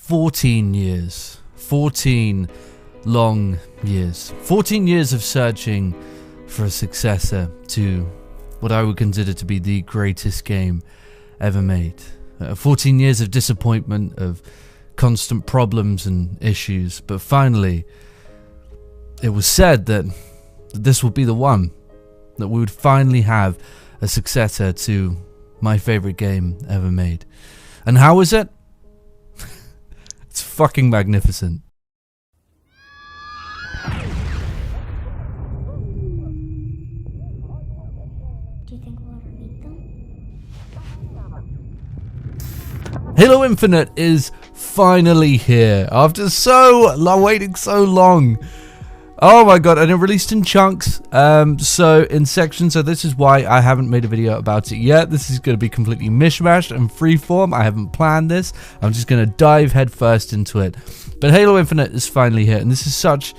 14 years. 14 long years. 14 years of searching for a successor to what I would consider to be the greatest game ever made. 14 years of disappointment, of constant problems and issues, but finally it was said that this would be the one, that we would finally have a successor to my favorite game ever made. And how is it? It's fucking magnificent. Do you think we'll ever meet them? Halo Infinite is finally here after waiting so long. Oh my god, and it released in chunks, so in sections, so this is why I haven't made a video about it yet. This is going to be completely mishmashed and freeform. I haven't planned this. I'm just going to dive headfirst into it. But Halo Infinite is finally here, and this is such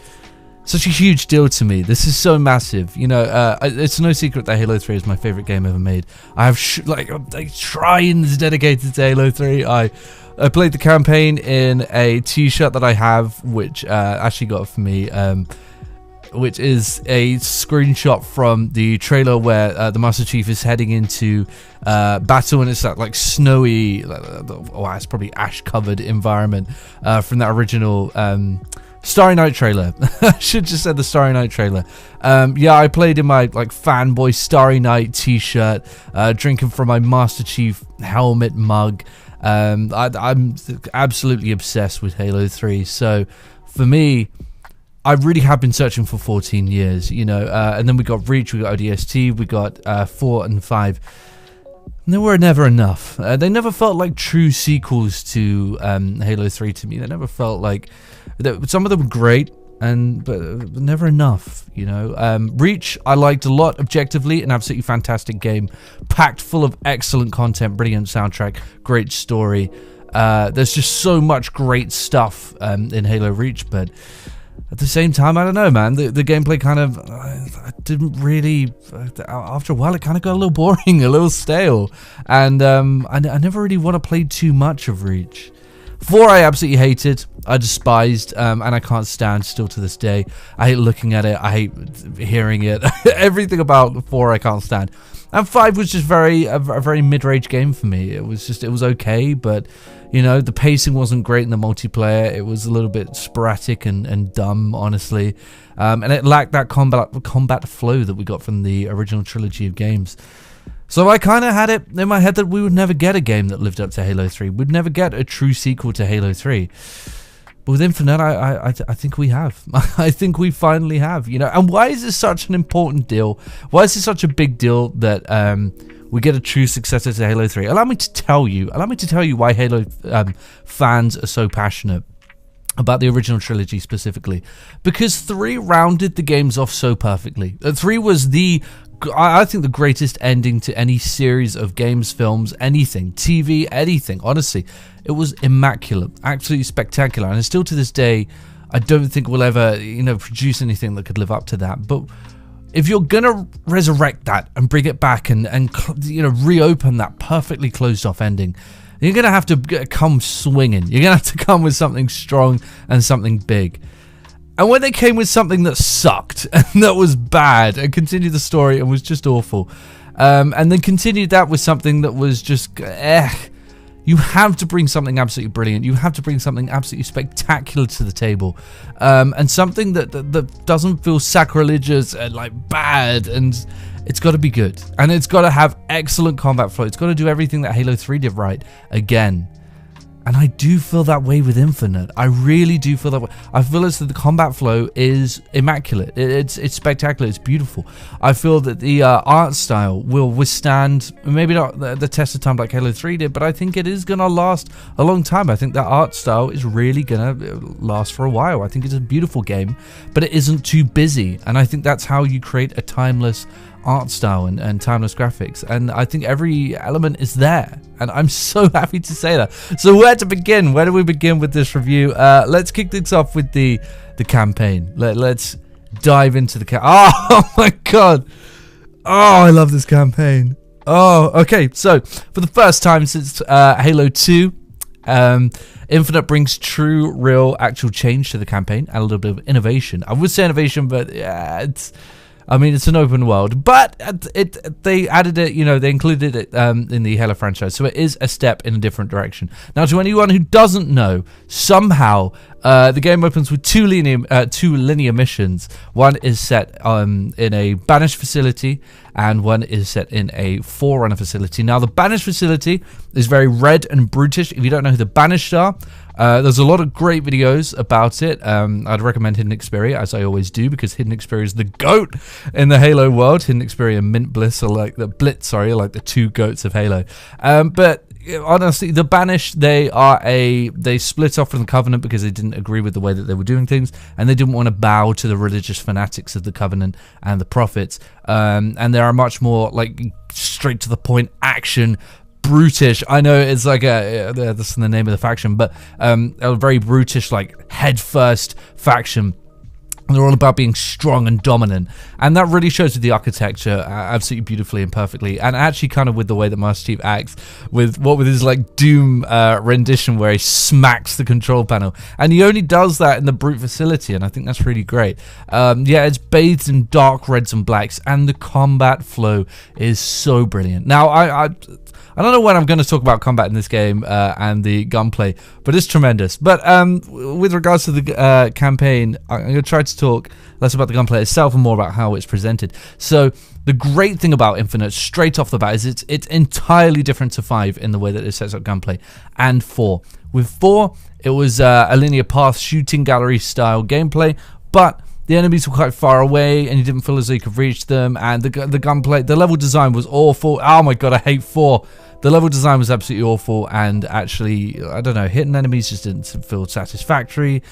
a huge deal to me. This is so massive. You know, it's no secret that Halo 3 is my favorite game ever made. I have shrines dedicated to Halo 3. I played the campaign in a t-shirt that I have, which Ashley got for me, which is a screenshot from the trailer where the Master Chief is heading into battle, and it's that like snowy, it's probably ash-covered environment from that original Starry Night trailer. I should just said the Starry Night trailer. Yeah, I played in my like fanboy Starry Night t-shirt, drinking from my Master Chief helmet mug. I'm absolutely obsessed with Halo 3. So for me, I really have been searching for 14 years, you know, and then we got Reach, we got ODST, we got 4 and 5. And they were never enough. They never felt like true sequels to Halo 3 to me. They never felt like... Some of them were great, but never enough, you know. Reach, I liked a lot objectively, an absolutely fantastic game, packed full of excellent content, brilliant soundtrack, great story. There's just so much great stuff in Halo Reach, but at the same time, I don't know, man. The gameplay kind of didn't really. After a while, it kind of got a little boring, a little stale, and I never really want to play too much of Reach. 4 I absolutely hated, I despised, and I can't stand still to this day. I hate looking at it, I hate hearing it, everything about 4 I can't stand. And 5 was just a very mid-range game for me. It was okay, but you know, the pacing wasn't great in the multiplayer. It was a little bit sporadic and dumb, honestly, and it lacked that combat flow that we got from the original trilogy of games. So I kind of had it in my head that we would never get a game that lived up to Halo 3. We'd never get a true sequel to Halo 3. But with Infinite, I think we have. I think we finally have, you know. And why is this such an important deal? Why is this such a big deal that we get a true successor to Halo 3? Allow me to tell you why Halo fans are so passionate about the original trilogy specifically. Because 3 rounded the games off so perfectly. 3 was I think the greatest ending to any series of games, films, anything, TV, anything. Honestly, it was immaculate, absolutely spectacular, and still to this day, I don't think we'll ever, you know, produce anything that could live up to that. But if you're gonna resurrect that and bring it back and you know, reopen that perfectly closed off ending, you're gonna have to come swinging. You're gonna have to come with something strong and something big. And when they came with something that sucked and that was bad and continued the story and was just awful, and then continued that with something that was just you have to bring something absolutely brilliant. You have to bring something absolutely spectacular to the table, and something that doesn't feel sacrilegious and like bad, and it's got to be good, and it's got to have excellent combat flow. It's got to do everything that Halo 3 did right again. And I do feel that way with Infinite. I really do feel that way. I feel as though the combat flow is immaculate. It's spectacular. It's beautiful. I feel that the art style will withstand, maybe not the test of time like Halo 3 did, but I think it is going to last a long time. I think that art style is really going to last for a while. I think it's a beautiful game, but it isn't too busy. And I think that's how you create a timeless art style and timeless graphics, and I think every element is there, and I'm so happy to say that. So where to begin? Where do we begin with this review? Let's kick things off with the campaign. Let's dive into the oh my god, oh, I love this campaign. Oh, okay, so for the first time since Halo 2, Infinite brings true, real, actual change to the campaign and a little bit of innovation. I would say innovation, but yeah, it's an open world, but they added it, they included it in the Halo franchise, so it is a step in a different direction. Now, to anyone who doesn't know, somehow the game opens with two linear missions. One is set in a banished facility, and one is set in a Forerunner facility. Now, the banished facility is very red and brutish. If you don't know who the banished are, there's a lot of great videos about it. I'd recommend Hidden Xperia, as I always do, because Hidden Xperia is the GOAT in the Halo world. Hidden Xperia and Mint Bliss are like the two GOATs of Halo. But honestly, the Banished, they split off from the Covenant because they didn't agree with the way that they were doing things, and they didn't want to bow to the religious fanatics of the Covenant and the Prophets. And they are much more like straight to the point action. Brutish. I know it's like that's the name of the faction, but a very brutish, like head first faction. They're all about being strong and dominant, and that really shows with the architecture absolutely beautifully and perfectly, and actually kind of with the way that Master Chief acts with his like Doom rendition where he smacks the control panel, and he only does that in the brute facility, and I think that's really great. It's bathed in dark reds and blacks, and the combat flow is so brilliant. Now, I don't know when I'm going to talk about combat in this game and the gunplay, but it's tremendous. But with regards to the campaign, I'm going to try to talk less about the gunplay itself and more about how it's presented. So the great thing about Infinite, straight off the bat, is it's entirely different to 5 in the way that it sets up gunplay, and 4. With 4, it was a linear path shooting gallery style gameplay, but the enemies were quite far away, and you didn't feel as though you could reach them. And the gunplay, the level design was awful. Oh my god, I hate 4. The level design was absolutely awful, and actually, I don't know, hitting enemies just didn't feel satisfying.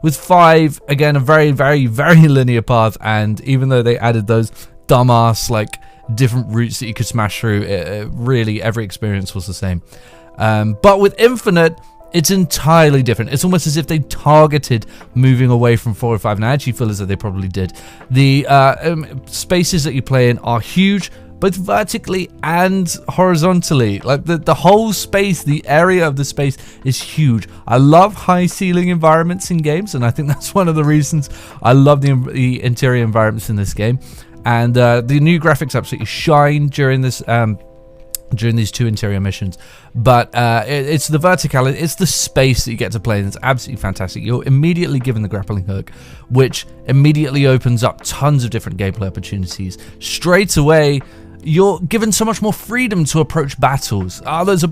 With 5, again, a very, very, very linear path, and even though they added those dumbass, like, different routes that you could smash through, really, every experience was the same. But with Infinite, it's entirely different. It's almost as if they targeted moving away from 4 or 5, and I actually feel as though they probably did. The spaces that you play in are huge, both vertically and horizontally. Like the whole space, the area of the space is huge. I love high ceiling environments in games, and I think that's one of the reasons I love the interior environments in this game. And the new graphics absolutely shine during this during these 2 interior missions, but it's the verticality, it's the space that you get to play, and it's absolutely fantastic. You're immediately given the grappling hook, which immediately opens up tons of different gameplay opportunities. Straight away, you're given so much more freedom to approach battles. There's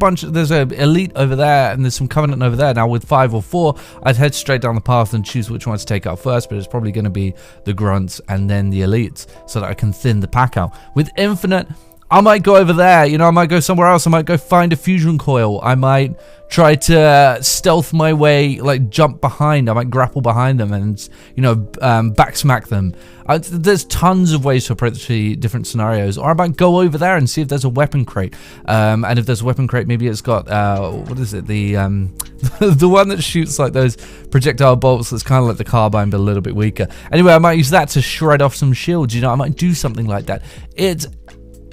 an elite over there, and there's some Covenant over there. Now with 5 or 4, I'd head straight down the path and choose which one to take out first, but it's probably going to be the grunts and then the elites, so that I can thin the pack out. With Infinite, I might go over there, I might go somewhere else. I might go find a fusion coil. I might try to stealth my way, like jump behind. I might grapple behind them and, backsmack them. There's tons of ways to approach the different scenarios. Or I might go over there and see if there's a weapon crate. And if there's a weapon crate, maybe it's got, what is it? The the one that shoots like those projectile bolts that's kind of like the carbine, but a little bit weaker. Anyway, I might use that to shred off some shields. I might do something like that. It's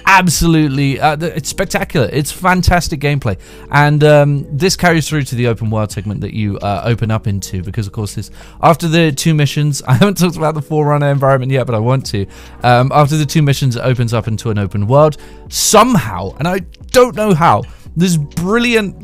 absolutely it's spectacular. It's fantastic gameplay, and this carries through to the open world segment that you open up into, because of course this, after the 2 missions, I haven't talked about the Forerunner environment yet, but I want to. After the 2 missions, it opens up into an open world somehow, and I don't know how. This brilliant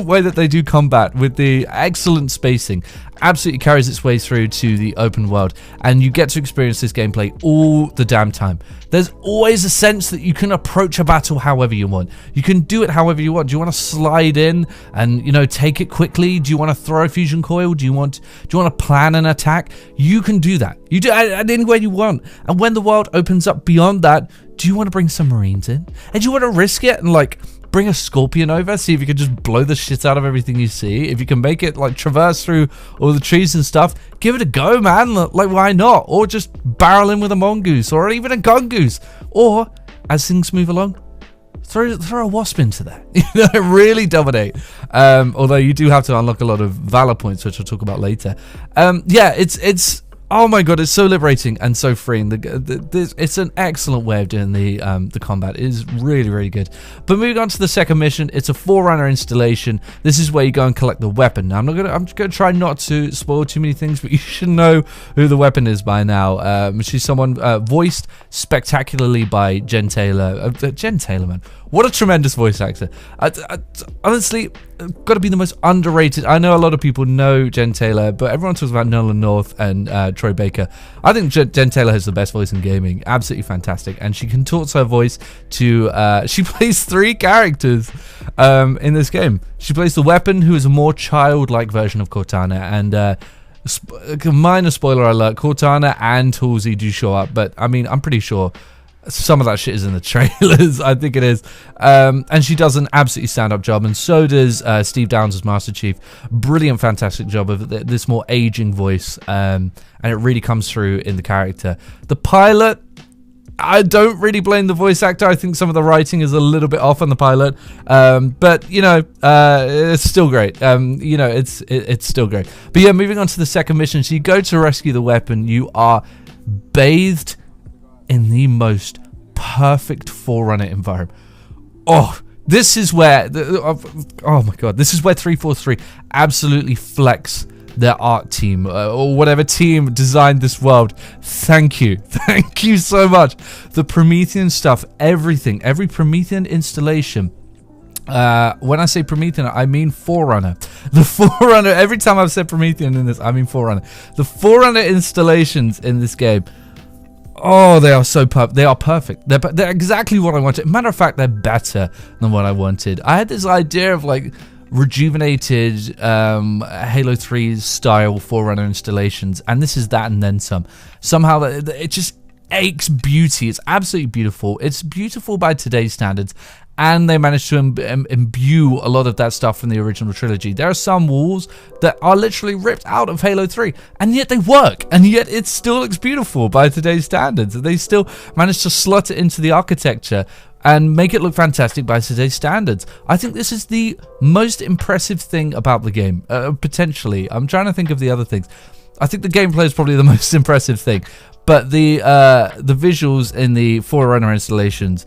way that they do combat with the excellent spacing absolutely carries its way through to the open world, and you get to experience this gameplay all the damn time. There's always a sense that you can approach a battle however you want. You can do it however you want. Do you want to slide in and take it quickly? Do you want to throw a fusion coil? Do you want to plan an attack? You can do that. You do it any way you want. And when the world opens up beyond that, do you want to bring some Marines in? And do you want to risk it and bring a Scorpion over, see if you can just blow the shit out of everything you see? If you can make it traverse through all the trees and stuff, give it a go, man. Why not? Or just barrel in with a Mongoose, or even a Gungoose, or as things move along, throw a Wasp into that. Really dominate. Although you do have to unlock a lot of Valor points, which I'll talk about later. It's Oh my god, it's so liberating and so freeing. It's an excellent way of doing the combat. It is really, really good. But moving on to the second mission, it's a Forerunner installation. This is where you go and collect the weapon. Now, I'm just gonna try not to spoil too many things, but you should know who the weapon is by now. She's someone voiced spectacularly by Jen Taylor. Jen Taylor, man. What a tremendous voice actor. Honestly, got to be the most underrated. I know a lot of people know Jen Taylor, but everyone talks about Nolan North and Troy Baker. I think Jen Taylor has the best voice in gaming. Absolutely fantastic. And she contorts her voice to... she plays 3 characters in this game. She plays the weapon, who is a more childlike version of Cortana. And... minor spoiler alert, Cortana and Halsey do show up, but I mean, I'm pretty sure some of that shit is in the trailers. I think it is. And she does an absolutely stand-up job, and so does Steve Downes as Master Chief. Brilliant, fantastic job of this more aging voice, and it really comes through in the character. The pilot, I don't really blame the voice actor. I think some of the writing is a little bit off on the pilot, but you know, it's still great. You know, it's still great. But yeah, moving on to the second mission. So you go to rescue the weapon. You are bathed in the most perfect Forerunner environment. Oh, this is where oh my god, this is where 343 absolutely flex their art team, or whatever team designed this world. Thank you so much. The Promethean stuff, every Promethean installation. When I say Promethean, I mean Forerunner. The Forerunner, every time I've said Promethean in this, I mean Forerunner. The Forerunner installations in this game, oh, they are so they are perfect. They're exactly what I wanted. Matter of fact, they're better than what I wanted. I had this idea of like rejuvenated Halo 3 style Forerunner installations, and this is that and then some. Somehow it just aches beauty. It's absolutely beautiful. It's beautiful by today's standards, and they managed to imbue a lot of that stuff from the original trilogy. There are some walls that are literally ripped out of Halo 3, and yet they work, and yet it still looks beautiful by today's standards. They still managed to slot it into the architecture and make it look fantastic by today's standards. I think this is the most impressive thing about the game, potentially. I'm trying to think of the other things. I think the gameplay is probably the most impressive thing, but the visuals in the Forerunner installations,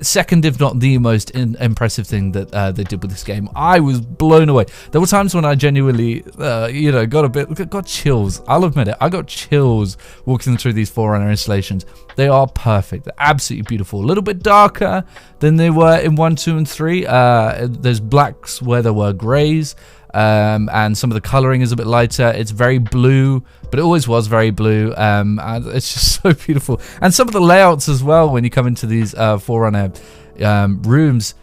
second if not the most impressive thing that they did with this game. I was blown away. There were times when I genuinely you know, got chills. I'll admit it, I got chills walking through these Forerunner installations. They are perfect. They're absolutely beautiful. A little bit darker than they were in 1, 2 and 3. There's blacks where there were grays, and some of the coloring is a bit lighter. It's very blue, but it always was very blue, and it's just so beautiful. And some of the layouts as well, when you come into these Forerunner rooms,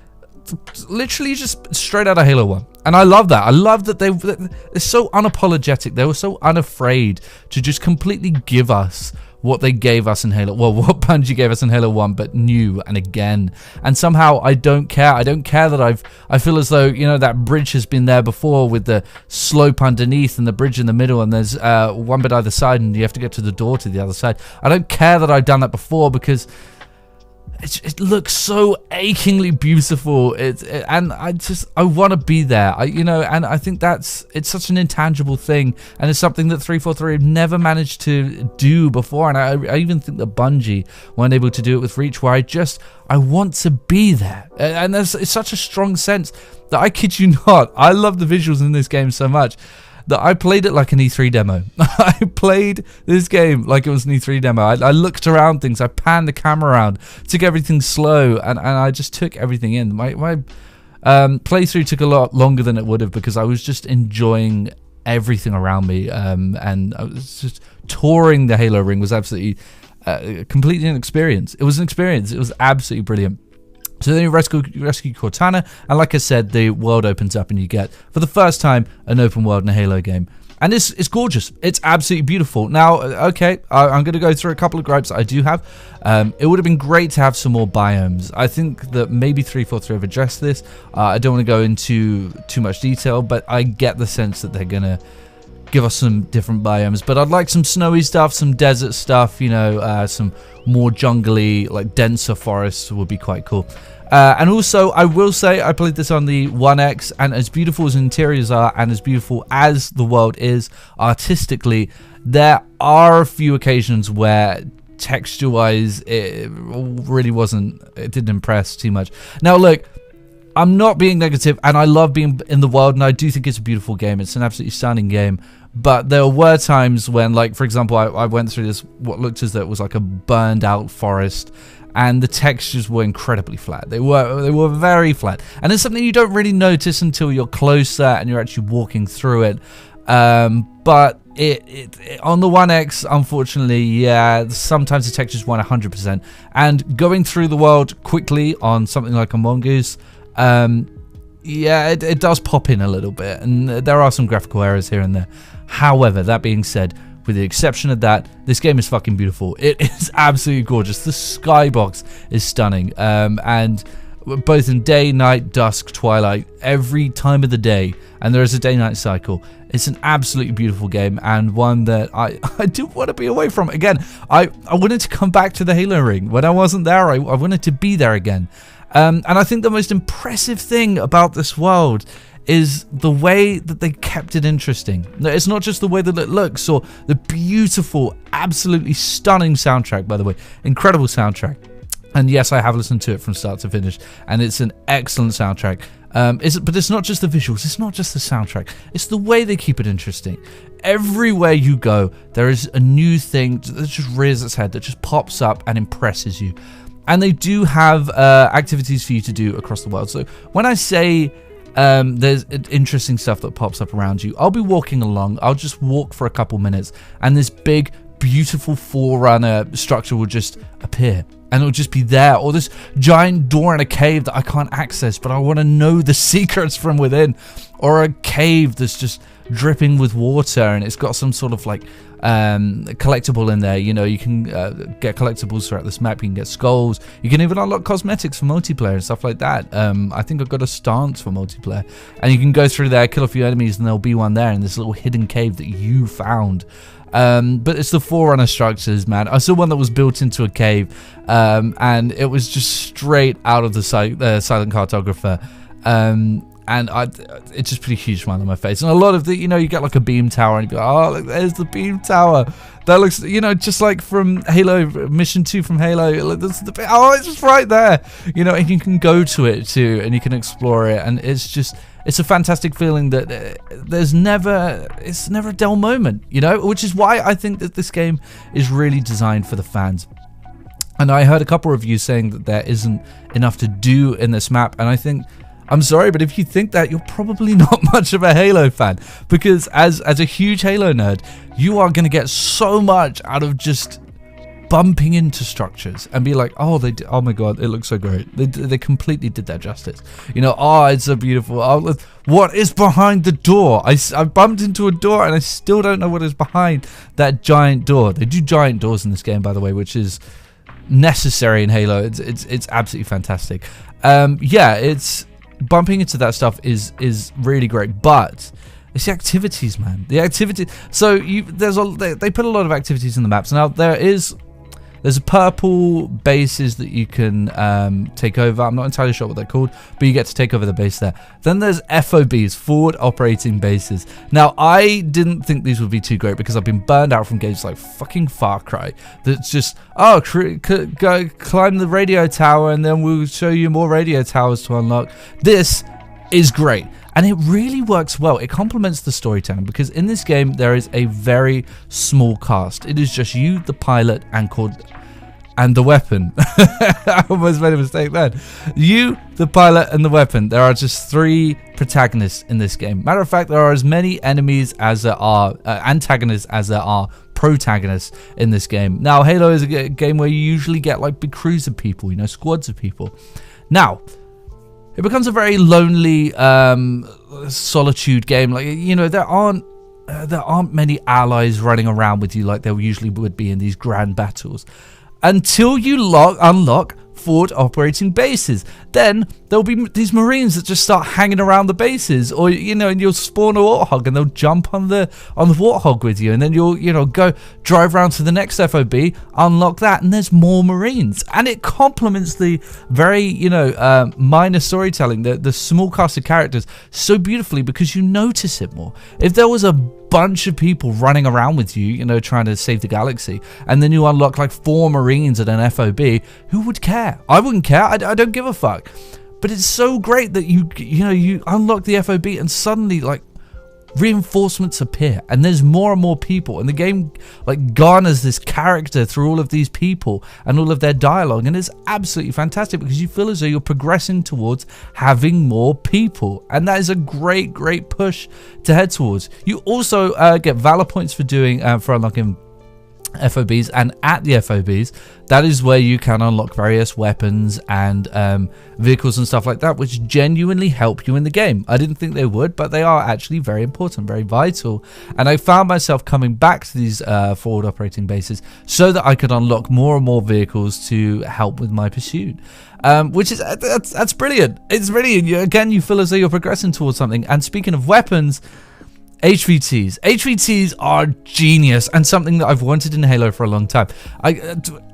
literally just straight out of Halo 1. And I love that. I love that they're so unapologetic. They were so unafraid to just completely give us what they gave us in Halo, well, what Bungie gave us in Halo 1, but new and again. And somehow I don't care. I don't care that I feel as though, you know, that bridge has been there before with the slope underneath and the bridge in the middle, and there's one bit either side, and you have to get to the door to the other side. I don't care that I've done that before, because it looks so achingly beautiful. And I want to be there. And I think it's such an intangible thing, and it's something that 343 have never managed to do before. And I even think that Bungie weren't able to do it with Reach, where I want to be there. And it's such a strong sense that, I kid you not, I love the visuals in this game so much that I played it like an E3 demo. I played this game like it was an E3 demo. I looked around things, I panned the camera around, took everything slow, and I just took everything in. My playthrough took a lot longer than it would have, because I was just enjoying everything around me, and I was just touring the Halo ring was absolutely completely an experience. It was an experience. It was absolutely brilliant. So then you rescue Cortana, and like I said, the world opens up, and you get, for the first time, an open world in a Halo game. And it's gorgeous. It's absolutely beautiful. Now, okay, I'm going to go through a couple of gripes that I do have. It would have been great to have some more biomes. I think that maybe 343 have addressed this. I don't want to go into too much detail, but I get the sense that they're going to give us some different biomes. But I'd like some snowy stuff, some desert stuff, you know, some more jungly, like denser forests would be quite cool. And also, I will say, I played this on the One X, and as beautiful as interiors are, and as beautiful as the world is artistically, there are a few occasions where texture-wise, it really wasn't, it didn't impress too much. Now, look, I'm not being negative, and I love being in the world, and I do think it's a beautiful game. It's an absolutely stunning game. But there were times when, like, for example, I went through this, what looked as though it was like a burned out forest, and the textures were incredibly flat. They were very flat. And it's something you don't really notice until you're closer and you're actually walking through it. But it on the One X, unfortunately, yeah, sometimes the textures weren't 100%. And going through the world quickly on something like Among Us, yeah, it does pop in a little bit, and there are some graphical errors here and there. However, that being said, with the exception of that, this game is fucking beautiful. It is absolutely gorgeous. The skybox is stunning, and both in day, night, dusk, twilight, every time of the day, and there is a day-night cycle. It's an absolutely beautiful game, and one that I do want to be away from. Again, I wanted to come back to the Halo ring. When I wasn't there, I wanted to be there again. And I think the most impressive thing about this world is the way that they kept it interesting. It's not just the way that it looks or the beautiful, absolutely stunning soundtrack, by the way. Incredible soundtrack. And yes, I have listened to it from start to finish, and it's an excellent soundtrack. But it's not just the visuals, it's not just the soundtrack, it's the way they keep it interesting. Everywhere you go, there is a new thing that just rears its head, that just pops up and impresses you. And they do have activities for you to do across the world. So when I say there's interesting stuff that pops up around you, I'll be walking along, I'll just walk for a couple minutes, and this big, beautiful Forerunner structure will just appear. And it'll just be there, or this giant door in a cave that I can't access, but I want to know the secrets from within, or a cave that's just dripping with water, and it's got some sort of like collectible in there. You know, you can get collectibles throughout this map. You can get skulls. You can even unlock cosmetics for multiplayer and stuff like that. I think I've got a stance for multiplayer, and you can go through there, kill a few enemies, and there'll be one there in this little hidden cave that you found. But it's the Forerunner structures, man. I saw one that was built into a cave, and it was just straight out of the Silent Cartographer. And it just put a huge smile on my face. And a lot of the, you know, you get like a beam tower, and you go, oh, look, there's the beam tower. That looks, you know, just like from Halo, Mission 2 from Halo. Oh, it's just right there. You know, and you can go to it too, and you can explore it. And it's just, it's a fantastic feeling that it's never a dull moment, you know, which is why I think that this game is really designed for the fans. And I heard a couple of reviews saying that there isn't enough to do in this map, and I think, I'm sorry, but if you think that, you're probably not much of a Halo fan, because as a huge Halo nerd, you are going to get so much out of just bumping into structures and be like, oh, oh my god, it looks so great. They completely did that justice. You know, oh, it's so beautiful. Oh, what is behind the door? I bumped into a door, and I still don't know what is behind that giant door. They do giant doors in this game, by the way, which is necessary in Halo. It's absolutely fantastic. Yeah, it's bumping into that stuff is really great, but it's the activities, man. The activity. So they put a lot of activities in the maps. Now there's purple bases that you can take over. I'm not entirely sure what they're called, but you get to take over the base there. Then there's FOBs, forward operating bases. Now, I didn't think these would be too great because I've been burned out from games like fucking Far Cry. That's just, oh, go climb the radio tower and then we'll show you more radio towers to unlock. This is great. And it really works well. It complements the storytelling, because in this game there is a very small cast. It is just you, the pilot, and the weapon. I almost made a mistake then. You, the pilot, and the weapon. There are just 3 protagonists in this game. Matter of fact, there are as many enemies as there are antagonists as there are protagonists in this game. Now, Halo is a game where you usually get like big crews of people, you know, squads of people. Now, it becomes a very lonely solitude game. Like, you know, there aren't many allies running around with you like there usually would be in these grand battles, until you unlock forward operating bases. Then there'll be these Marines that just start hanging around the bases, or and you'll spawn a Warthog and they'll jump on the Warthog with you, and then you'll go drive around to the next FOB, unlock that, and there's more Marines. And it complements the very minor storytelling, the small cast of characters so beautifully, because you notice it more. If there was a bunch of people running around with you, trying to save the galaxy, and then you unlock like 4 Marines at an FOB, who would care? I wouldn't care. I don't give a fuck. But it's so great that you unlock the FOB and suddenly like reinforcements appear, and there's more and more people, and the game like garners this character through all of these people and all of their dialogue, and it's absolutely fantastic because you feel as though you're progressing towards having more people, and that is a great push to head towards. You also get valor points for unlocking FOBs, and at the FOBs, that is where you can unlock various weapons and vehicles and stuff like that, which genuinely help you in the game. I didn't think they would, but they are actually very important, very vital. And I found myself coming back to these forward operating bases so that I could unlock more and more vehicles to help with my pursuit. Which is that's brilliant. It's brilliant. Again, you feel as though you're progressing towards something. And speaking of weapons, HVTs are genius, and something that I've wanted in Halo for a long time.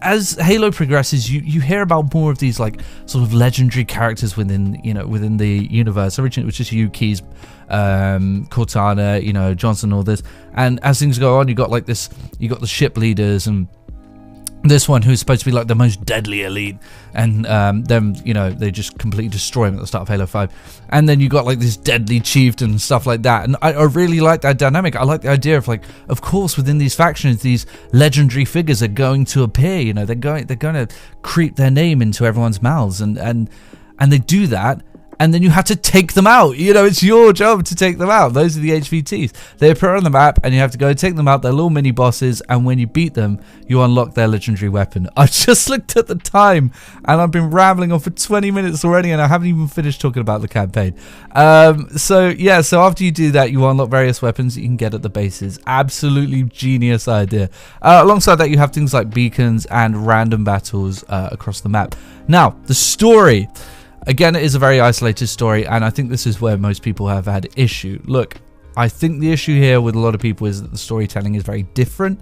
As Halo progresses, you hear about more of these like sort of legendary characters within the universe. Originally it was just Yuki's, Cortana, Johnson, all this, and as things go on, you got the ship leaders, and this one who's supposed to be like the most deadly elite, and them, they just completely destroy him at the start of Halo 5. And then you got like this deadly chieftain and stuff like that, and I really like that dynamic. I like the idea of like, of course, within these factions, these legendary figures are going to appear. They're going to creep their name into everyone's mouths, and they do that. And then you have to take them out. It's your job to take them out. Those are the HVTs. They appear on the map, and you have to go take them out. They're little mini bosses, and when you beat them, you unlock their legendary weapon. I just looked at the time, and I've been rambling on for 20 minutes already, and I haven't even finished talking about the campaign. So after you do that, you unlock various weapons that you can get at the bases. Absolutely genius idea. Alongside that, you have things like beacons and random battles across the map. Now, the story. Again, it is a very isolated story, and I think this is where most people have had issue. Look, I think the issue here with a lot of people is that the storytelling is very different.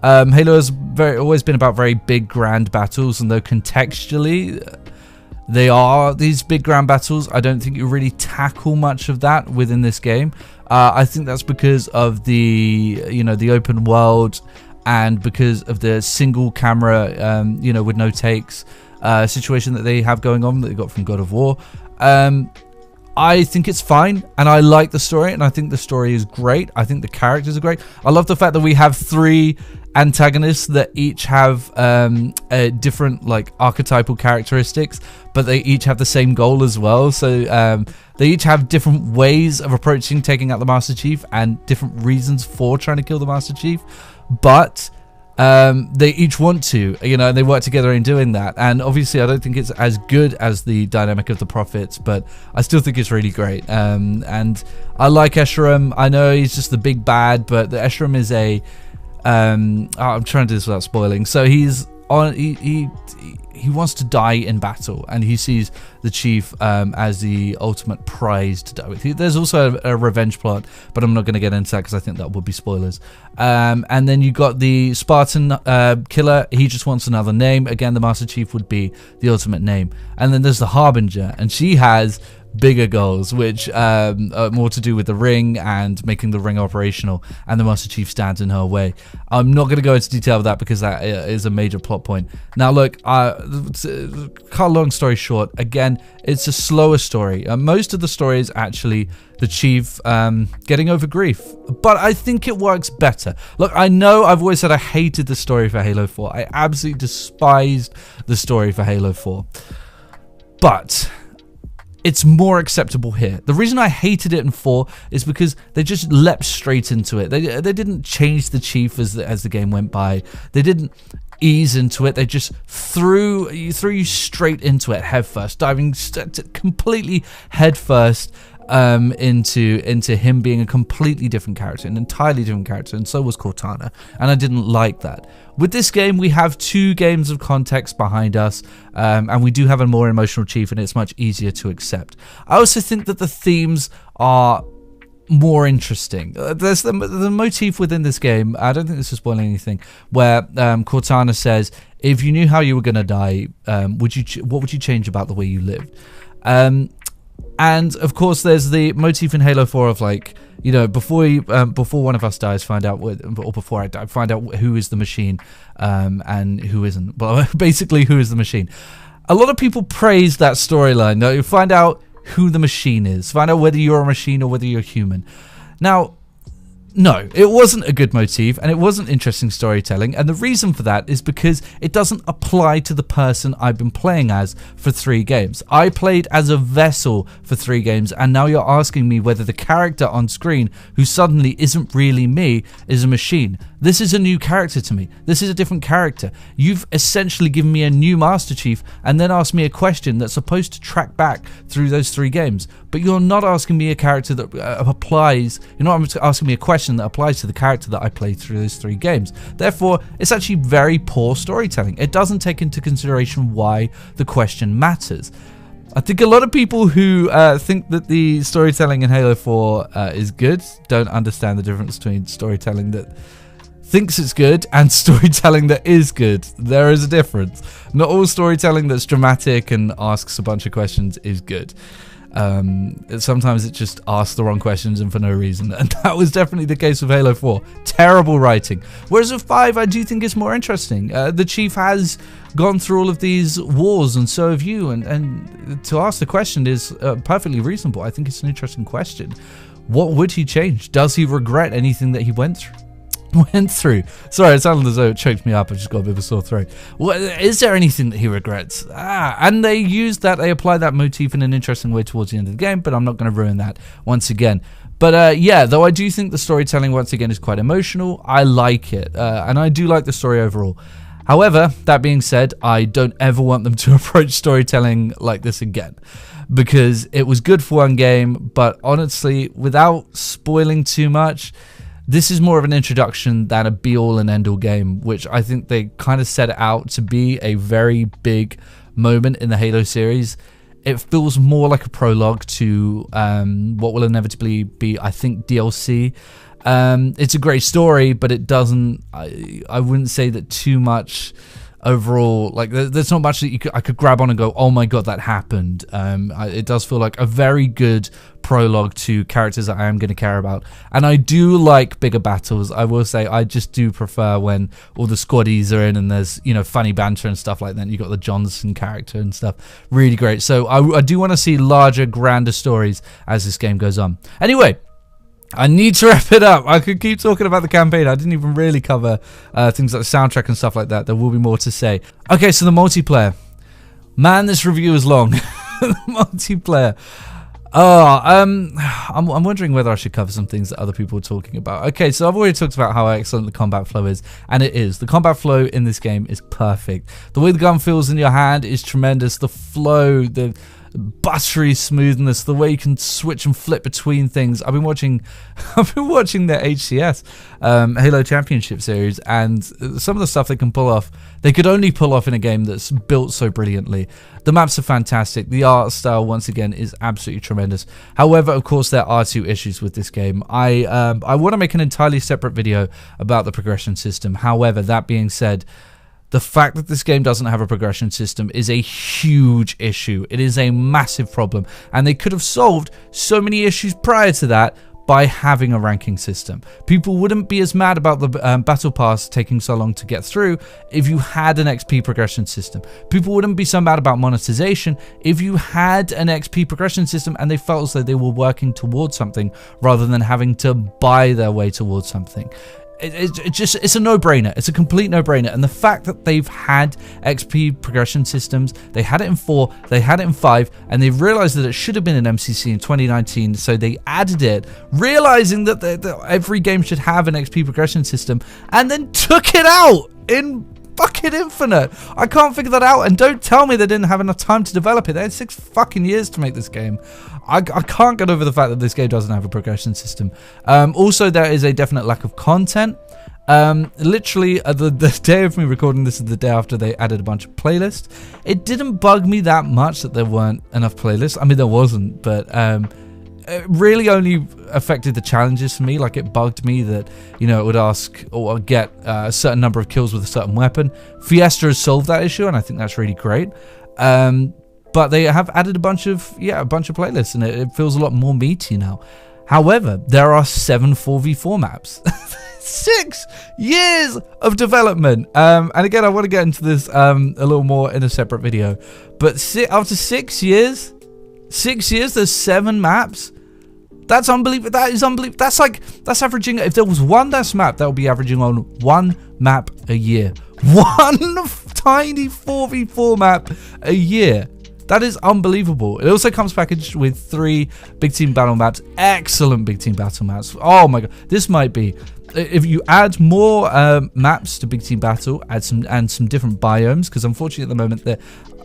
Halo has always been about very big, grand battles, and though contextually they are these big, grand battles, I don't think you really tackle much of that within this game. I think that's because of the open world, and because of the single camera, with no takes. Situation that they have going on that they got from God of War. I think it's fine, and I like the story, and I think the story is great. I think the characters are great. I love the fact that we have 3 antagonists that each have different like archetypal characteristics, but they each have the same goal as well. So they each have different ways of approaching taking out the Master Chief, and different reasons for trying to kill the Master Chief, but they each want to, and they work together in doing that. And obviously I don't think it's as good as the dynamic of the Prophets, but I still think it's really great. And I like Escharum. I know he's just the big bad, but the Escharum is I'm trying to do this without spoiling. So he's on, he wants to die in battle, and he sees the Chief as the ultimate prize to die with. There's also a revenge plot, but I'm not going to get into that because I think that would be spoilers. And then you got the Spartan killer. He just wants another name. Again, the Master Chief would be the ultimate name. And then there's the Harbinger, and she has bigger goals, which are more to do with the ring and making the ring operational, and the Master Chief stands in her way. I'm not going to go into detail of that because that is a major plot point. Now look, cut a long story short, again, it's a slower story. Most of the story is actually the Chief getting over grief, but I think it works better. Look, I know I've always said I hated the story for Halo 4. I absolutely despised the story for Halo 4, but it's more acceptable here. The reason I hated it in 4 is because they just leapt straight into it. They didn't change the Chief as the game went by. They didn't ease into it. They just threw you straight into it head first, diving completely head first. into him being a completely different character, an entirely different character, and so was Cortana, and I didn't like that. With this game, we have 2 games of context behind us, and we do have a more emotional chief, and it's much easier to accept. I also think that the themes are more interesting. There's the motif within this game, I don't think this is spoiling anything, where Cortana says, if you knew how you were going to die, what would you change about the way you lived? And of course, there's the motif in Halo 4 of, like, you know, before one of us dies, find out or before I die, find out who is the machine, and who isn't. Well, basically, who is the machine? A lot of people praise that storyline. Though, find out who the machine is, find out whether you're a machine or whether you're human. Now, no, it wasn't a good motif, and it wasn't interesting storytelling, and the reason for that is because it doesn't apply to the person I've been playing as for 3 games. I played as a vessel for 3 games, and now you're asking me whether the character on screen, who suddenly isn't really me, is a machine. This is a new character to me. This is a different character. You've essentially given me a new Master Chief and then asked me a question that's supposed to track back through those 3 games. But you're not asking me a character that applies, you're not asking me a question that applies to the character that I played through those 3 games. Therefore, it's actually very poor storytelling. It doesn't take into consideration why the question matters. I think a lot of people who think that the storytelling in Halo 4 is good don't understand the difference between storytelling that thinks it's good and storytelling that is good. There is a difference. Not all storytelling that's dramatic and asks a bunch of questions is good. Sometimes it just asks the wrong questions and for no reason, and that was definitely the case with Halo 4. Terrible writing. Whereas with 5, I do think it's more interesting. The Chief has gone through all of these wars, and so have you, and to ask the question is perfectly reasonable. I think it's an interesting question. What would he change? Does he regret anything that he went through? Sorry, it sounded as though it choked me up. I've just got a bit of a sore throat. Well, is there anything that he regrets? And they apply that motif in an interesting way towards the end of the game, but I'm not going to ruin that once again. But yeah, though I do think the storytelling once again is quite emotional, I like it, and I do like the story overall. However, that being said, I don't ever want them to approach storytelling like this again, because it was good for one game, but honestly, without spoiling too much, this is more of an introduction than a be-all and end-all game, which I think they kind of set it out to be a very big moment in the Halo series. It feels more like a prologue to what will inevitably be, I think, DLC. It's a great story, but it doesn't, I wouldn't say that too much overall. Like, there's not much that I could grab on and go, oh my god, that happened. It does feel like a very good prologue to characters that I am going to care about, and I do like bigger battles. I will say I just do prefer when all the squaddies are in and there's, you know, funny banter and stuff like that. You got the Johnson character and stuff, really great. So I do want to see larger, grander stories as this game goes on. Anyway, I need to wrap it up. I could keep talking about the campaign. I didn't even really cover things like the soundtrack and stuff like that. There will be more to say. Okay, so the multiplayer. Man, this review is long. The multiplayer. I'm wondering whether I should cover some things that other people are talking about. Okay, so I've already talked about how excellent the combat flow is, and it is. The combat flow in this game is perfect. The way the gun feels in your hand is tremendous. The flow, the buttery smoothness, the way you can switch and flip between things. I've been watching the HCS Halo Championship series, and some of the stuff they can pull off, they could only pull off in a game that's built so brilliantly. The maps are fantastic. The art style, once again, is absolutely tremendous. However, of course, there are 2 issues with this game. I want to make an entirely separate video about the progression system. However, that being said, the fact that this game doesn't have a progression system is a huge issue. It is a massive problem, and they could have solved so many issues prior to that by having a ranking system. People wouldn't be as mad about the battle pass taking so long to get through if you had an XP progression system. People wouldn't be so mad about monetization if you had an XP progression system and they felt as though they were working towards something rather than having to buy their way towards something. It's a no-brainer. It's a complete no-brainer. And the fact that they've had XP progression systems, they had it in 4, they had it in 5, and they realized that it should have been an MCC in 2019, so they added it, realizing that every game should have an XP progression system, and then took it out in fucking Infinite. I can't figure that out. And don't tell me they didn't have enough time to develop it. They had 6 fucking years to make this game. I can't get over the fact that this game doesn't have a progression system. Also, there is a definite lack of content. Literally, the day of me recording this is the day after they added a bunch of playlists. It didn't bug me that much that there weren't enough playlists. I mean, there wasn't, but it really only affected the challenges for me. Like, it bugged me that, you know, it would ask or get a certain number of kills with a certain weapon. Fiesta has solved that issue, and I think that's really great. But they have added a bunch of playlists, and it feels a lot more meaty now. However, there are 7 4v4 maps. 6 years of development. And again, I want to get into this a little more in a separate video. But after 6 years, there's 7 maps. That's unbelievable. That is unbelievable. That's averaging. If there was one less map, that would be averaging on 1 map a year. One tiny 4v4 map a year. That is unbelievable. It also comes packaged with 3 big team battle maps. Excellent big team battle maps. Oh my god. This might be, if you add more maps to big team battle, add some different biomes, because unfortunately at the moment,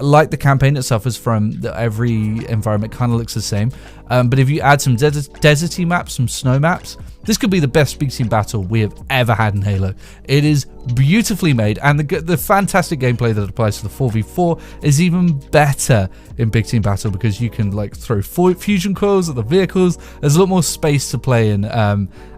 like the campaign, it suffers from every environment kind of looks the same. But if you add some deserty maps, some snow maps, this could be the best big team battle we have ever had in Halo. It is beautifully made, and the fantastic gameplay that applies to the 4v4 is even better in big team battle, because you can like throw fusion coils at the vehicles. There's a lot more space to play in,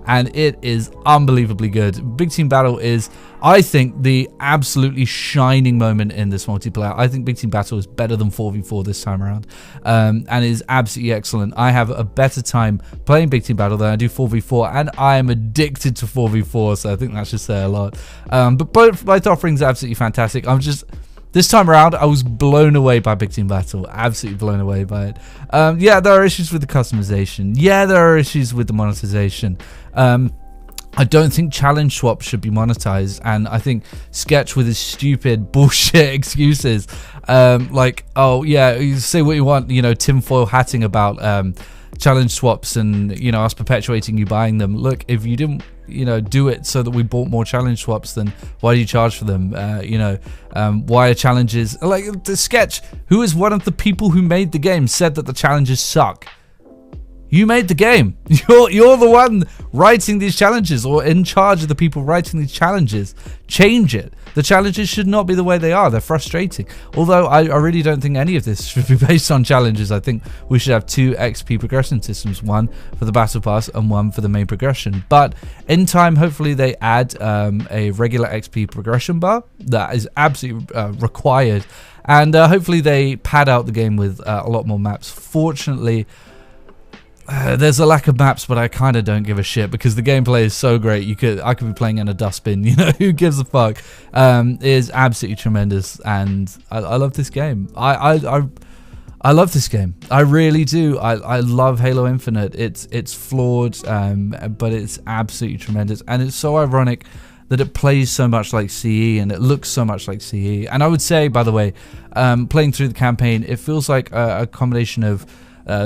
and it is unbelievably good. Big team battle is, I think, the absolutely shining moment in this multiplayer. I think big team battle is better than 4v4 this time around, and is absolutely excellent. I have a better time playing big team battle than I do 4v4, and I am addicted to 4v4, so I think that should say a lot. But both offerings are absolutely fantastic. This time around, I was blown away by Big Team Battle. Absolutely blown away by it. Yeah, there are issues with the customization. Yeah, there are issues with the monetization. I don't think challenge swaps should be monetized, and I think Sketch with his stupid bullshit excuses, like, oh yeah, you say what you want, you know, tinfoil hatting about challenge swaps and, you know, us perpetuating you buying them. Look, if you didn't, you know, do it so that we bought more challenge swaps, then why do you charge for them? You know, why are challenges, like the Sketch, who is one of the people who made the game, said that the challenges suck. You made the game. You're the one writing these challenges, or in charge of the people writing these challenges. Change it. The challenges should not be the way they are. They're frustrating. Although I really don't think any of this should be based on challenges. I think we should have 2 XP progression systems, one for the battle pass and one for the main progression. But in time, hopefully they add a regular XP progression bar that is absolutely required, and hopefully they pad out the game with a lot more maps. Fortunately, there's a lack of maps, but I kind of don't give a shit, because the gameplay is so great. I could be playing in a dustbin, you know, who gives a fuck? It is absolutely tremendous, and I love this game. I love this game. I really do. I love Halo Infinite. It's flawed, but it's absolutely tremendous, and it's so ironic that it plays so much like CE, and it looks so much like CE. And I would say, by the way, playing through the campaign, it feels like a combination of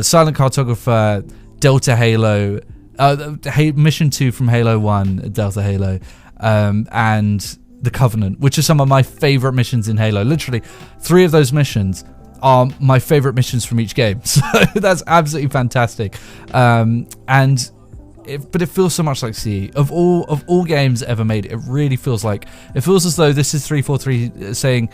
Silent Cartographer, Delta Halo, Mission 2 from Halo 1, Delta Halo, and The Covenant, which are some of my favorite missions in Halo. Literally, 3 of those missions are my favorite missions from each game. So that's absolutely fantastic. But it feels so much like CE. Of all games ever made, it really feels as though this is 343 saying,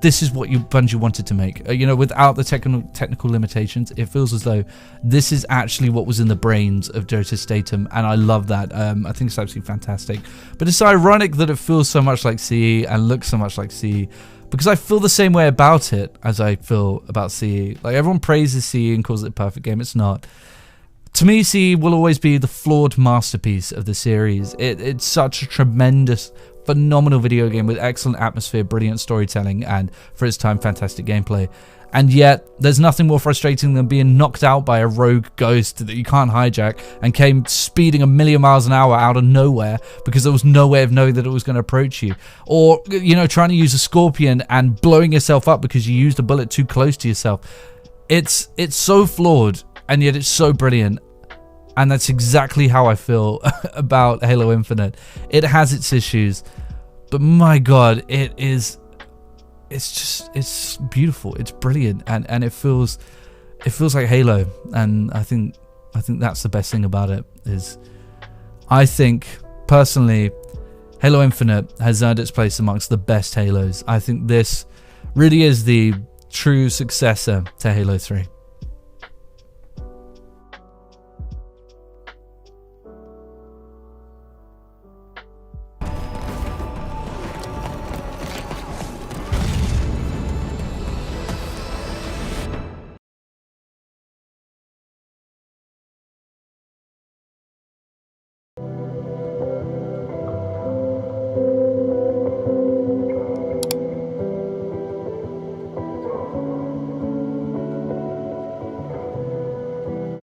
this is what Bungie wanted to make. You know, without the technical limitations, it feels as though this is actually what was in the brains of Joseph Statham, and I love that. I think it's absolutely fantastic. But it's ironic that it feels so much like CE and looks so much like CE, because I feel the same way about it as I feel about CE. Like, everyone praises CE and calls it a perfect game. It's not. To me, CE will always be the flawed masterpiece of the series. It's such a tremendous, phenomenal video game with excellent atmosphere, brilliant storytelling, and for its time, fantastic gameplay. And yet, there's nothing more frustrating than being knocked out by a rogue ghost that you can't hijack and came speeding 1,000,000 miles an hour out of nowhere because there was no way of knowing that it was going to approach you. Or, you know, trying to use a Scorpion and blowing yourself up because you used a bullet too close to yourself. It's so flawed, and yet it's so brilliant. And that's exactly how I feel about Halo Infinite. It has its issues, But my God, it's beautiful. It's brilliant, and it feels like Halo. And I think that's the best thing about it. Is I think personally, Halo Infinite has earned its place amongst the best Halos. I think this really is the true successor to Halo 3.